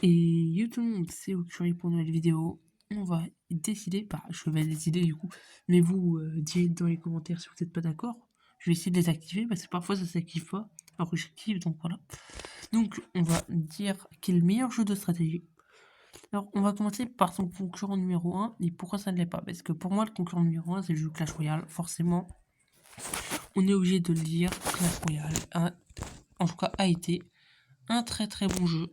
Et yo tout le monde, c'est Okuri pour une nouvelle vidéo. On va décider, je vais décider du coup, mais vous dites dans les commentaires si vous n'êtes pas d'accord. Je vais essayer de les activer parce que parfois ça s'active pas, alors que j'active, donc voilà. Donc on va dire quel est le meilleur jeu de stratégie. Alors on va commencer par son concurrent numéro 1, et pourquoi ça ne l'est pas? Parce que pour moi le concurrent numéro 1 c'est le jeu Clash Royale, forcément. On est obligé de le dire, Clash Royale en tout cas a été un très très bon jeu.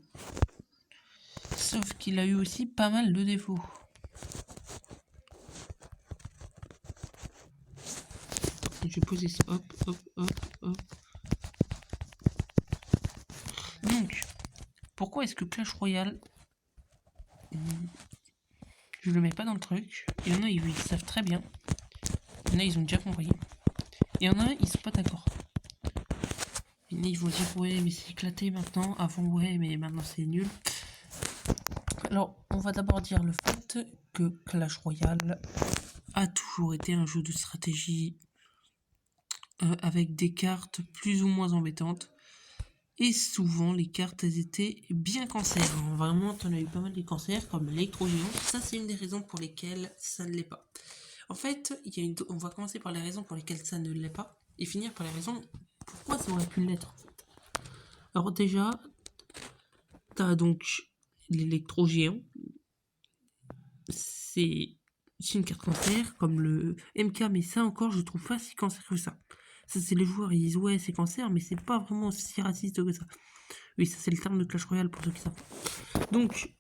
Sauf qu'il a eu aussi pas mal de défauts. Je vais poser ça, hop, hop, hop, hop. Donc, pourquoi est-ce que Clash Royale, je le mets pas dans le truc? Il y en a, ils savent très bien. Il y en a, ils ont déjà compris. Et il y en a, ils sont pas d'accord. Il y en a, ils vont dire, ouais, mais c'est éclaté maintenant. Avant, ouais, mais maintenant c'est nul. Alors, on va d'abord dire le fait que Clash Royale a toujours été un jeu de stratégie avec des cartes plus ou moins embêtantes. Et souvent, les cartes, elles étaient bien cancers. Hein. Vraiment, t'en as eu pas mal des cancers, comme l'électro-géant. Ça, c'est une des raisons pour lesquelles ça ne l'est pas. En fait, on va commencer par les raisons pour lesquelles ça ne l'est pas, et finir par les raisons pourquoi ça aurait pu l'être. Alors déjà, t'as donc l'électro-géant. C'est une carte cancer, comme le MK, mais ça encore, je trouve pas si cancer que ça. Ça, c'est les joueurs, ils disent ouais, c'est cancer, mais c'est pas vraiment si raciste que ça. Oui, ça, c'est le terme de Clash Royale pour ceux qui savent. Donc,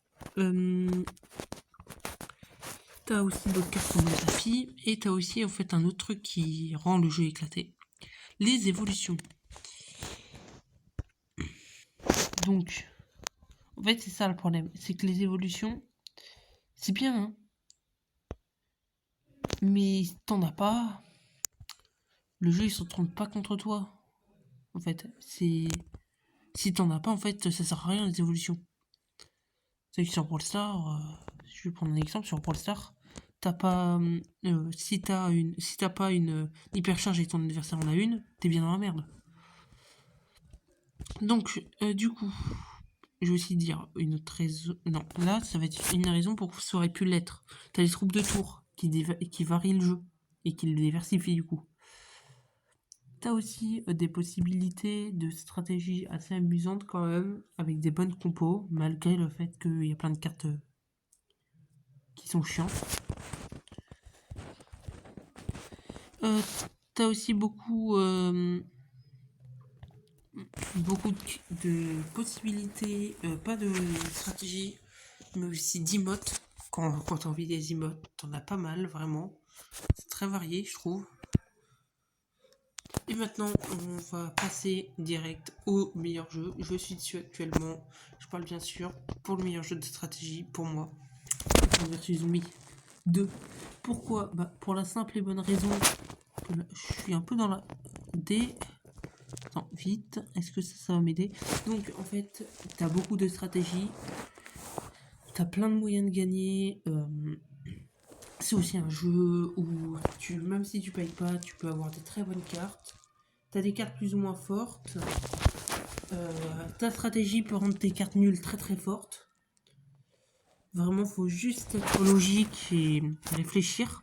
t'as aussi d'autres cartes comme le tapis, et t'as aussi en fait un autre truc qui rend le jeu éclaté. Les évolutions. Donc, en fait, c'est ça le problème. C'est que les évolutions, c'est bien, hein. Mais t'en as pas. Le jeu, il se retourne pas contre toi. En fait, c'est... Si t'en as pas, en fait, ça sert à rien les évolutions. C'est que sur Brawl Stars, je vais prendre un exemple, sur Brawl Stars, t'as pas... si t'as pas une hypercharge et ton adversaire en a une, t'es bien dans la merde. Donc, du coup, je vais aussi dire une autre raison. Non, là, ça va être une raison pour que ça aurait pu l'être. T'as les troupes de tour qui varient le jeu et qui le diversifient du coup. T'as aussi des possibilités de stratégie assez amusantes quand même, avec des bonnes compos, malgré le fait qu'il y a plein de cartes qui sont chiantes. T'as aussi beaucoup de possibilités, pas de stratégie, mais aussi d'emotes. Quand t'as envie des emotes, t'en as pas mal, vraiment. C'est très varié, je trouve. Et maintenant, on va passer direct au meilleur jeu. Je suis dessus actuellement. Je parle bien sûr pour le meilleur jeu de stratégie, pour moi. Versus Zombie 2. Pourquoi? Pour la simple et bonne raison que je suis un peu dans la D. Attends, vite, est-ce que ça va m'aider? Donc, en fait, t'as beaucoup de stratégies. T'as plein de moyens de gagner. C'est aussi un jeu où, même si tu payes pas, tu peux avoir des très bonnes cartes. T'as des cartes plus ou moins fortes. Ta stratégie peut rendre tes cartes nulles très très fortes. Vraiment, faut juste être logique et réfléchir.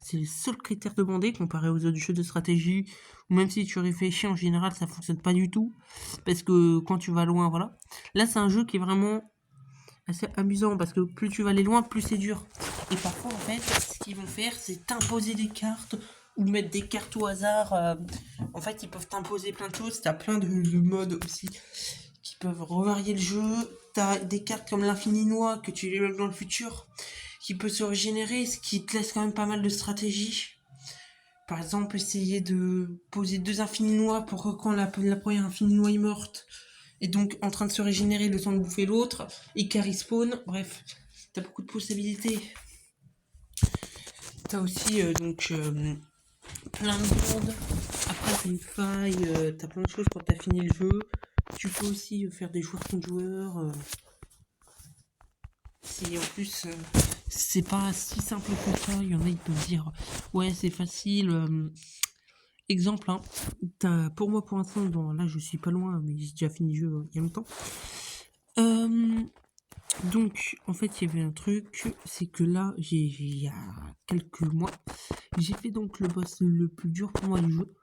C'est le seul critère demandé comparé aux autres jeux de stratégie. Ou même si tu réfléchis, en général, ça fonctionne pas du tout. Parce que quand tu vas loin, voilà. Là, c'est un jeu qui est vraiment assez amusant. Parce que plus tu vas aller loin, plus c'est dur. Et parfois, en fait, ce qu'ils vont faire, c'est t'imposer des cartes ou mettre des cartes au hasard. En fait, ils peuvent t'imposer plein de choses. T'as plein de modes aussi qui peuvent revarier le jeu. T'as des cartes comme l'infini noix que tu développes dans le futur qui peut se régénérer, ce qui te laisse quand même pas mal de stratégies. Par exemple, essayer de poser 2 infinis noix pour que quand la première infinie noix est morte, et donc en train de se régénérer le temps de bouffer l'autre, et qu'elle respawn. Bref, t'as beaucoup de possibilités. T'as aussi plein de monde. Après, t'as une faille, t'as plein de choses quand t'as fini le jeu. Tu peux aussi faire des joueurs contre joueurs. Si en plus c'est pas si simple que ça, il y en a qui peuvent dire ouais c'est facile. Exemple, hein, pour moi pour l'instant, bon là je suis pas loin mais j'ai déjà fini le jeu il y a longtemps. Donc, en fait, il y avait un truc, c'est que là, il y a quelques mois, j'ai fait donc le boss le plus dur pour moi du jeu.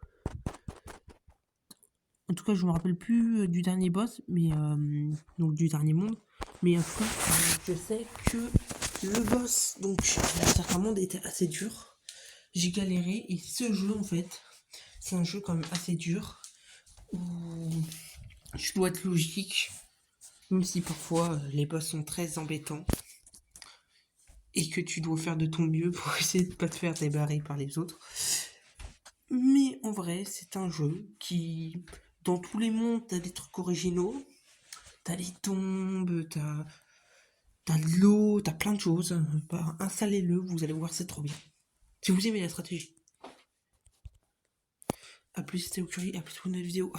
En tout cas, je me rappelle plus du dernier boss, mais donc du dernier monde. Mais en tout cas, je sais que le boss, donc d'un certain monde, était assez dur. J'ai galéré et ce jeu, en fait, c'est un jeu quand même assez dur où je dois être logique, même si parfois les boss sont très embêtants et que tu dois faire de ton mieux pour essayer de pas te faire débarrer par les autres. Mais en vrai, c'est un jeu qui, dans tous les mondes, t'as des trucs originaux. T'as les tombes, t'as de l'eau, t'as plein de choses. Bah, installez-le, vous allez voir, c'est trop bien. Si vous aimez la stratégie. A plus, c'était au curry, à plus pour une nouvelle vidéo.